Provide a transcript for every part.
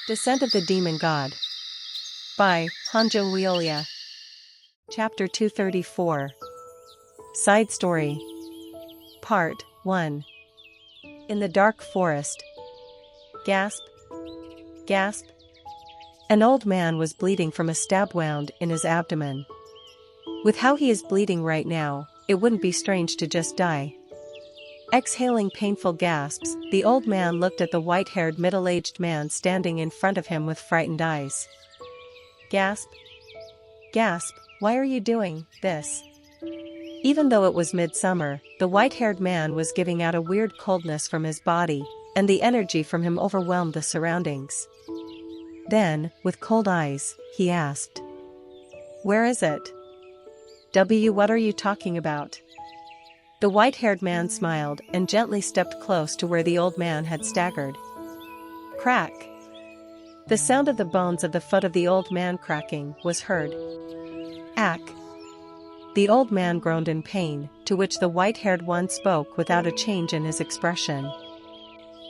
Descent of the Demon God by Hanjo Wiolia. Chapter 234. Side Story. Part 1. In the dark forest. Gasp. Gasp. An old man was bleeding from a stab wound in his abdomen. With how he is bleeding right now, it wouldn't be strange to just die. Exhaling painful gasps, the old man looked at the white-haired middle-aged man standing in front of him with frightened eyes. Gasp. Gasp, why are you doing this? Even though it was midsummer, the white-haired man was giving out a weird coldness from his body, and the energy from him overwhelmed the surroundings. Then, with cold eyes, he asked, "Where is it?" What are you talking about?" The white-haired man smiled and gently stepped close to where the old man had staggered. Crack! The sound of the bones of the foot of the old man cracking was heard. Ack! The old man groaned in pain, to which the white-haired one spoke without a change in his expression.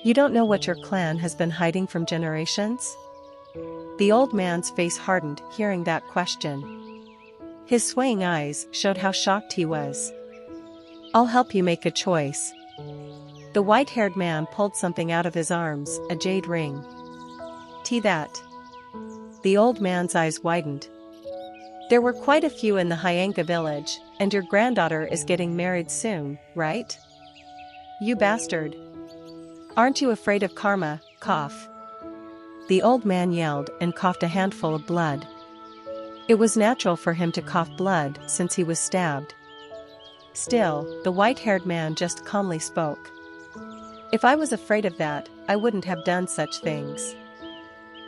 "You don't know what your clan has been hiding from generations?" The old man's face hardened hearing that question. His swaying eyes showed how shocked he was. "I'll help you make a choice." The white-haired man pulled something out of his arms, a jade ring. That. The old man's eyes widened. "There were quite a few in the Hyanga village, and your granddaughter is getting married soon, right?" "You bastard. Aren't you afraid of karma?" Cough. The old man yelled and coughed a handful of blood. It was natural for him to cough blood since he was stabbed. Still, the white-haired man just calmly spoke. "If I was afraid of that, I wouldn't have done such things.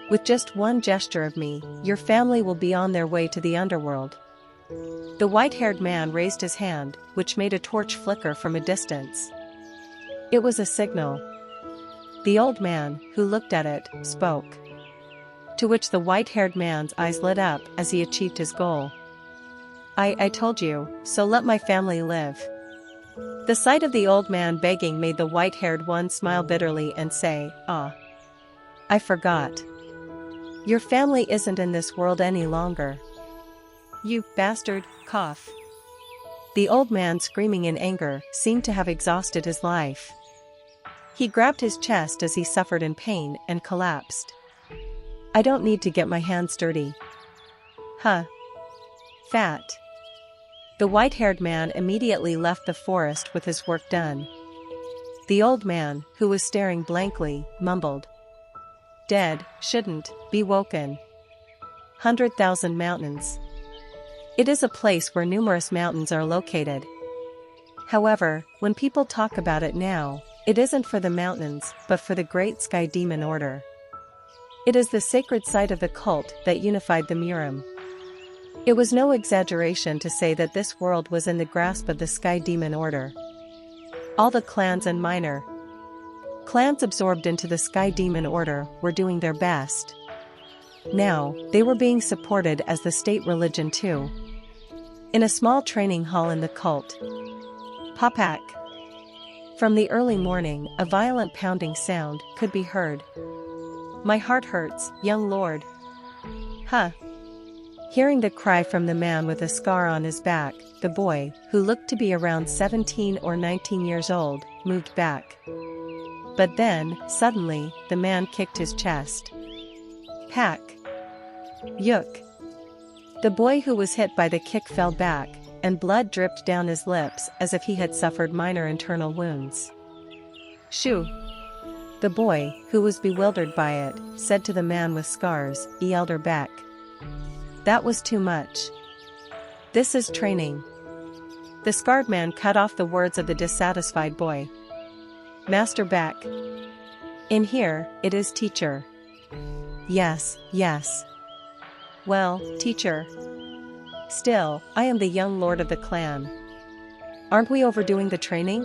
With just one gesture of me, your family will be on their way to the underworld." The white-haired man raised his hand, which made a torch flicker from a distance. It was a signal. The old man, who looked at it, spoke. To which the white-haired man's eyes lit up as he achieved his goal. I told you, so let my family live." The sight of the old man begging made the white-haired one smile bitterly and say, "Ah. I forgot. Your family isn't in this world any longer. You bastard." Cough. The old man, screaming in anger, seemed to have exhausted his life. He grabbed his chest as he suffered in pain and collapsed. "I don't need to get my hands dirty." "Huh. Fat." The white-haired man immediately left the forest with his work done. The old man, who was staring blankly, mumbled, "Dead, shouldn't be woken. 100,000 mountains. It is a place where numerous mountains are located. However, when people talk about it now, it isn't for the mountains, but for the great sky demon order. It is the sacred site of the cult that unified the Murim. It was no exaggeration to say that this world was in the grasp of the Sky Demon Order. All the clans and minor clans absorbed into the Sky Demon Order were doing their best. Now, they were being supported as the state religion too. In a small training hall in the cult. Popak. From the early morning, a violent pounding sound could be heard. "My heart hurts, young lord." Huh. Hearing the cry from the man with a scar on his back, the boy, who looked to be around 17 or 19 years old, moved back. But then, suddenly, the man kicked his chest. Pack. Yuk. The boy who was hit by the kick fell back, and blood dripped down his lips as if he had suffered minor internal wounds. Shoo. The boy, who was bewildered by it, said to the man with scars, "Elder Beck. That was too much. This is training." The scarred man cut off the words of the dissatisfied boy. "Master Beck. In here, it is teacher." Yes. "Well, teacher. Still, I am the young lord of the clan. Aren't we overdoing the training?"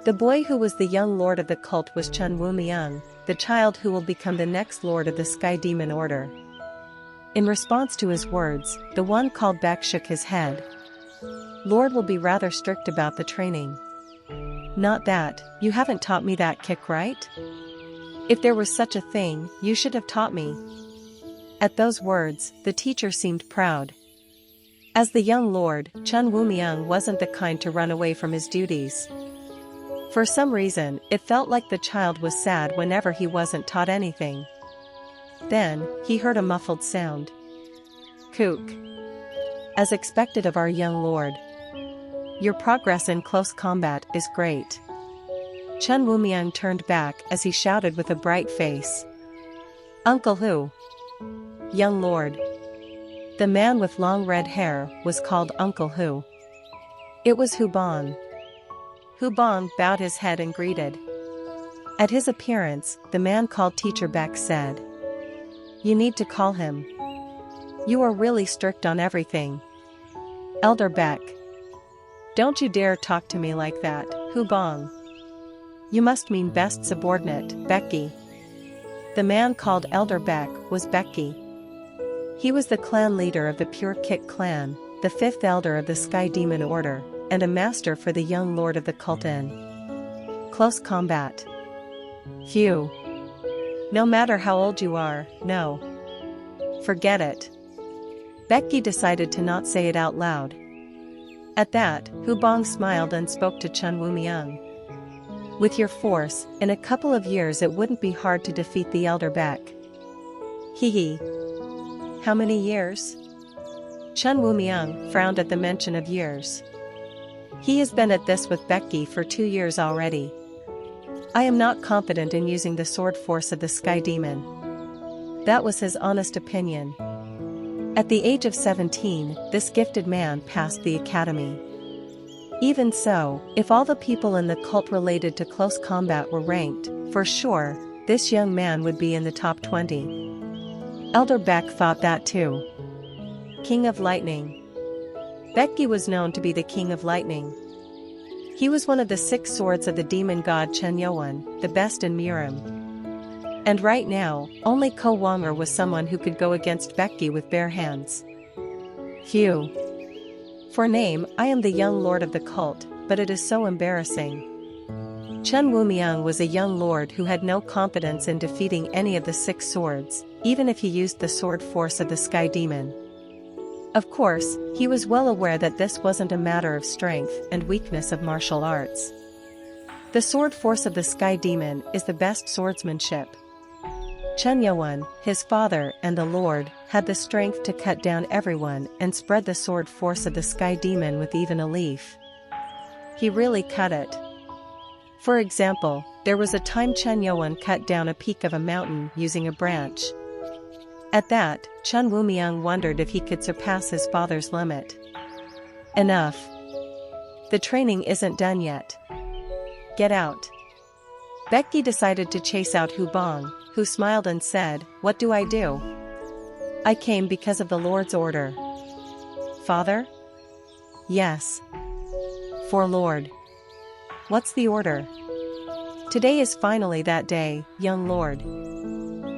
The boy who was the young lord of the cult was Chun Woo-myung, the child who will become the next lord of the Sky Demon Order. In response to his words, the one called back shook his head. "Lord will be rather strict about the training." "Not that, you haven't taught me that kick right?" If there was such a thing, you should have taught me." At those words, the teacher seemed proud. As the young lord, Chen Wumiang wasn't the kind to run away from his duties. For some reason, it felt like the child was sad whenever he wasn't taught anything. Then, he heard a muffled sound. "Kook." As expected of our young lord. "Your progress in close combat is great." Chen Wumiang turned back as he shouted with a bright face. "Uncle Hu." "Young lord." The man with long red hair was called Uncle Hu. It was Hu Bong. Hu Bong bowed his head and greeted. At his appearance, the man called Teacher Beck said, "You need to call him. You are really strict on everything." "Elder Beck." "Don't you dare talk to me like that, Hu Bong." "You must mean best subordinate, Becky." The man called Elder Beck was Becky. He was the clan leader of the Pure Kit clan, the fifth elder of the Sky Demon Order, and a master for the young lord of the cult in close combat. Phew. No matter how old you are, no. Forget it. Becky decided to not say it out loud. At that, Hu Bong smiled and spoke to Chen Wumiang. "With your force, in a couple of years it wouldn't be hard to defeat the Elder Beck." "Hee hee. How many years?" Chen Wumiang frowned at the mention of years. "He has been at this with Becky for 2 years already. I am not confident in using the sword force of the Sky Demon." That was his honest opinion. At the age of 17, this gifted man passed the academy. Even so, if all the people in the cult related to close combat were ranked, for sure, this young man would be in the top 20. Elder Beck thought that too. King of Lightning. Becky was known to be the King of Lightning. He was one of the 6 swords of the demon god Chen Yuan, the best in Miram. And right now, only Ko Wonger was someone who could go against Becky with bare hands. Phew. For name, I am the young lord of the cult, but it is so embarrassing. Chen Wumiang was a young lord who had no confidence in defeating any of the 6 swords, even if he used the sword force of the Sky Demon. Of course, he was well aware that this wasn't a matter of strength and weakness of martial arts. The sword force of the Sky Demon is the best swordsmanship. Chen Yuan, his father and the lord, had the strength to cut down everyone and spread the sword force of the Sky Demon with even a leaf. He really cut it. For example, there was a time Chen Yuan cut down a peak of a mountain using a branch. At that, Chen Wumiang wondered if he could surpass his father's limit. Enough. The training isn't done yet. Get out. Becky decided to chase out Hu Bong, who smiled and said, "What do I do?" "I came because of the Lord's order." "Father?" "Yes. For Lord." "What's the order?" "Today is finally that day, young lord."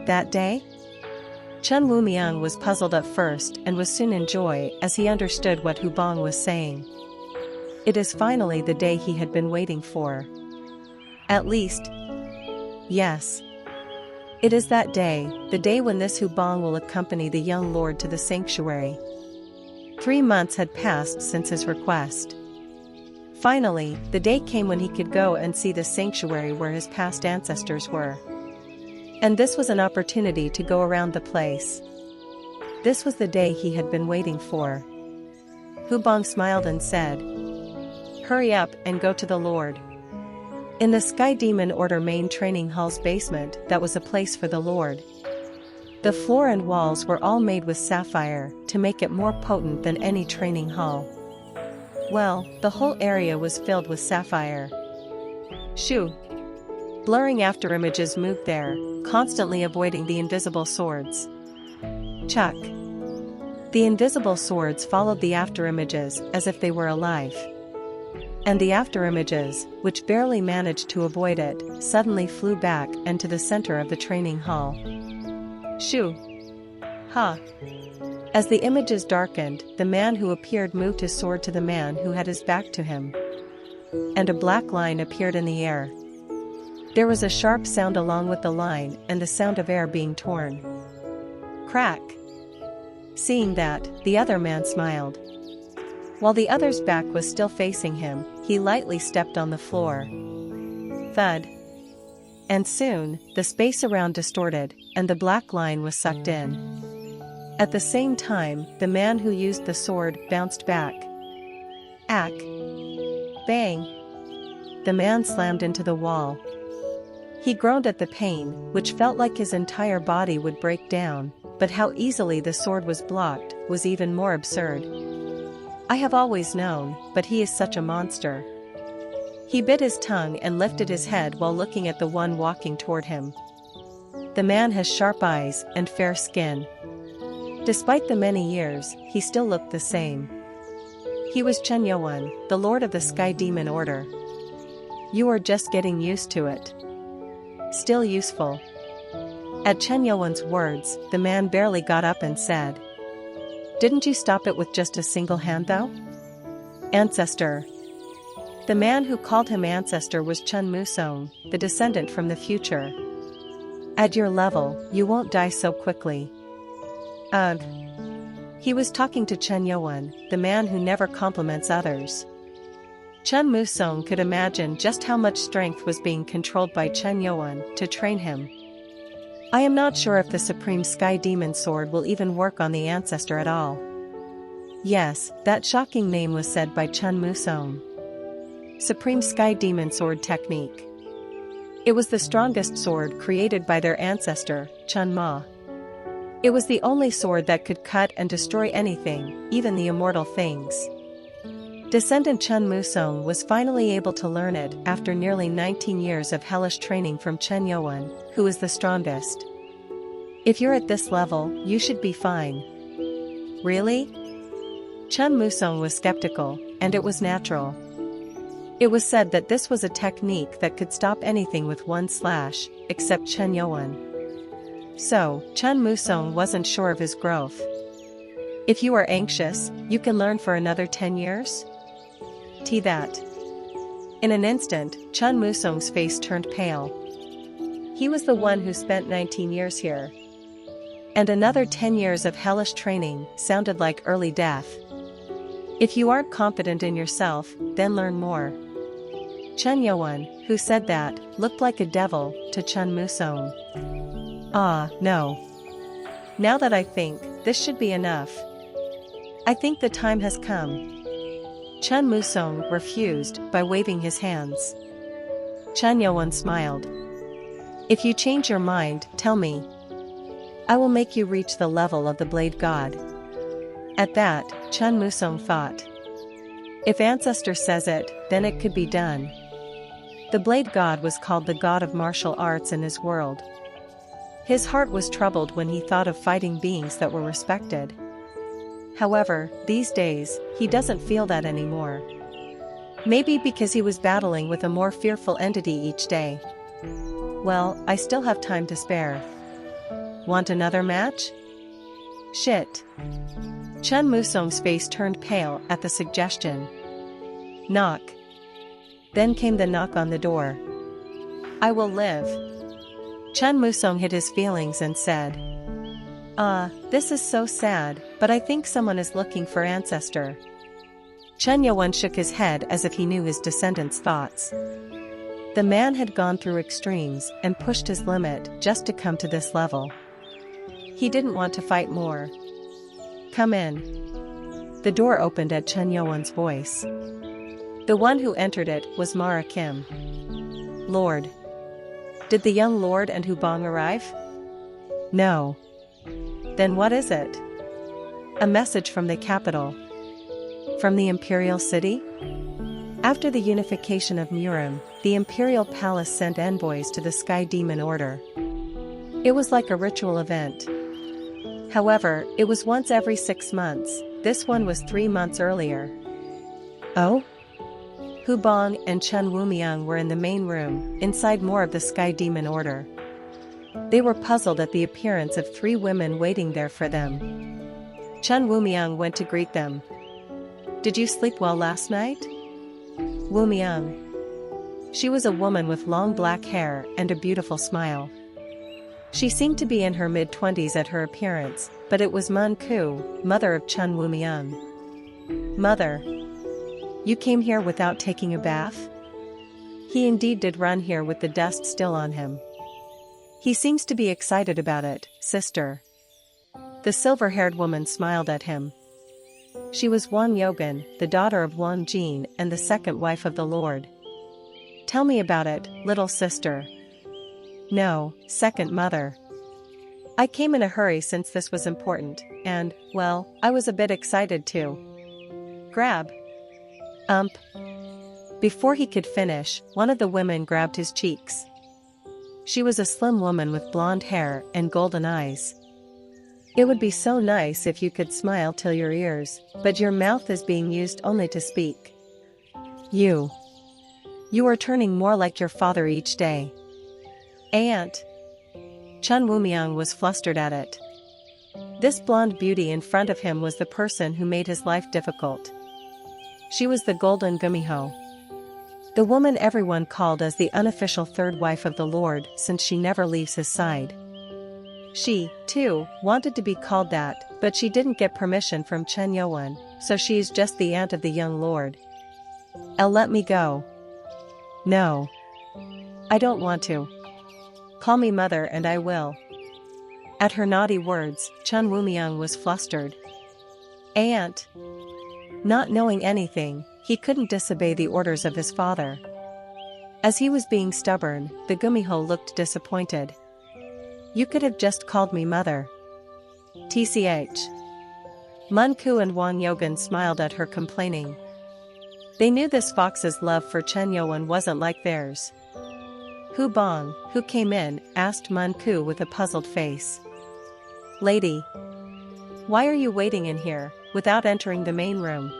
"That day?" Chen Wumiang was puzzled at first and was soon in joy as he understood what Hu Bong was saying. It is finally the day he had been waiting for. At least. Yes. It is that day, the day when this Hu Bong will accompany the young lord to the sanctuary. 3 months had passed since his request. Finally, the day came when he could go and see the sanctuary where his past ancestors were. And this was an opportunity to go around the place. This was the day he had been waiting for. Hu Bong smiled and said, "Hurry up and go to the Lord." In the Sky Demon Order main training hall's basement, that was a place for the Lord. The floor and walls were all made with sapphire, to make it more potent than any training hall. Well, the whole area was filled with sapphire. Shoo! Blurring afterimages moved there, constantly avoiding the invisible swords. Chuck! The invisible swords followed the afterimages as if they were alive. And the afterimages, which barely managed to avoid it, suddenly flew back and to the center of the training hall. Shoo! Ha! As the images darkened, the man who appeared moved his sword to the man who had his back to him. And a black line appeared in the air. There was a sharp sound along with the line and the sound of air being torn. Crack. Seeing that, the other man smiled. While the other's back was still facing him, he lightly stepped on the floor. Thud. And soon, the space around distorted, and the black line was sucked in. At the same time, the man who used the sword bounced back. Ack. Bang. The man slammed into the wall. He groaned at the pain, which felt like his entire body would break down, but how easily the sword was blocked was even more absurd. I have always known, but he is such a monster. He bit his tongue and lifted his head while looking at the one walking toward him. The man has sharp eyes and fair skin. Despite the many years, he still looked the same. He was Chen Yuan, the lord of the Sky Demon Order. You are just getting used to it. Still useful. At Chen Yuan's words, the man barely got up and said, "Didn't you stop it with just a single hand though?" Ancestor. The man who called him ancestor was Chen Musong, the descendant from the future. At your level, you won't die so quickly. Ugh. He was talking to Chen Yuan, the man who never compliments others. Chen Musong could imagine just how much strength was being controlled by Chen Yuan to train him. I am not sure if the Supreme Sky Demon Sword will even work on the ancestor at all. Yes, that shocking name was said by Chen Musong. Supreme Sky Demon Sword Technique. It was the strongest sword created by their ancestor, Chen Ma. It was the only sword that could cut and destroy anything, even the immortal things. Descendant Chen Musong was finally able to learn it after nearly 19 years of hellish training from Chen Yuan, who is the strongest. If you're at this level, you should be fine. Really? Chen Musong was skeptical, and it was natural. It was said that this was a technique that could stop anything with one slash, except Chen Yuan. So, Chen Musong wasn't sure of his growth. If you are anxious, you can learn for another 10 years? That. In an instant, Chen Musong's face turned pale. He was the one who spent 19 years here. And another 10 years of hellish training sounded like early death. If you aren't confident in yourself, then learn more. Chen Yuan, who said that, looked like a devil to Chen Musong. Ah, no. Now that I think, this should be enough. I think the time has come. Chen Musong refused by waving his hands. Chen Yuan smiled. If you change your mind, tell me. I will make you reach the level of the Blade God. At that, Chen Musong thought. If Ancestor says it, then it could be done. The Blade God was called the God of martial arts in his world. His heart was troubled when he thought of fighting beings that were respected. However, these days, he doesn't feel that anymore. Maybe because he was battling with a more fearful entity each day. Well, I still have time to spare. Want another match? Shit. Chen Musong's face turned pale at the suggestion. Knock. Then came the knock on the door. I will live. Chen Musong hid his feelings and said, this is so sad, but I think someone is looking for Ancestor. Chen Yuan shook his head as if he knew his descendants' thoughts. The man had gone through extremes and pushed his limit just to come to this level. He didn't want to fight more. Come in. The door opened at Chen Yuan's voice. The one who entered it was Mara Kim. Lord. Did the young lord and Hubong arrive? No. Then what is it? A message from the capital. From the imperial city? After the unification of Murim, the imperial palace sent envoys to the Sky Demon Order. It was like a ritual event. However, it was once every 6 months, this one was 3 months earlier. Oh? Hubong and Chen Wumiang were in the main room, inside more of the Sky Demon Order. They were puzzled at the appearance of 3 women waiting there for them. Chen Wumiang went to greet them. Did you sleep well last night? Wumiang. She was a woman with long black hair and a beautiful smile. She seemed to be in her mid-20s at her appearance, but it was Mun Ku, mother of Chun Woo-myung. "Mother. You came here without taking a bath?" He indeed did run here with the dust still on him. "He seems to be excited about it, sister." The silver-haired woman smiled at him. She was Won Yogan, the daughter of Won Jin and the second wife of the Lord. "Tell me about it, little sister." "No, second mother. I came in a hurry since this was important, and, well, I was a bit excited too." "Grab." "Ump." Before he could finish, one of the women grabbed his cheeks. She was a slim woman with blonde hair and golden eyes. "It would be so nice if you could smile till your ears, but your mouth is being used only to speak. You are turning more like your father each day." "Aunt." Chun Woo-myung was flustered at it. This blonde beauty in front of him was the person who made his life difficult. She was the golden Gumiho. The woman everyone called as the unofficial third wife of the Lord, since she never leaves his side. She, too, wanted to be called that, but she didn't get permission from Chen Yowen, so she's just the aunt of the young lord. "Let me go." "No. I don't want to. Call me mother and I will." At her naughty words, Chun Woo-myung was flustered. "Aunt." Not knowing anything, he couldn't disobey the orders of his father. As he was being stubborn, the Gumiho looked disappointed. "You could have just called me mother." "Tch." Mun Ku and Won Yogan smiled at her complaining. They knew this fox's love for Chen Yowen wasn't like theirs. Hu Bong, who came in, asked Mun Ku with a puzzled face. "Lady. Why are you waiting in here, without entering the main room?"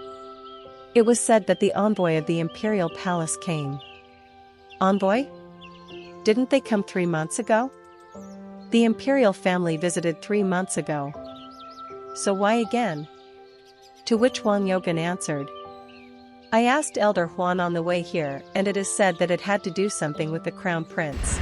It was said that the envoy of the imperial palace came. "Envoy? Didn't they come 3 months ago?" "The imperial family visited 3 months ago. So why again?" To which Won Yogan answered, "I asked Elder Huan on the way here, and it is said that it had to do something with the crown prince."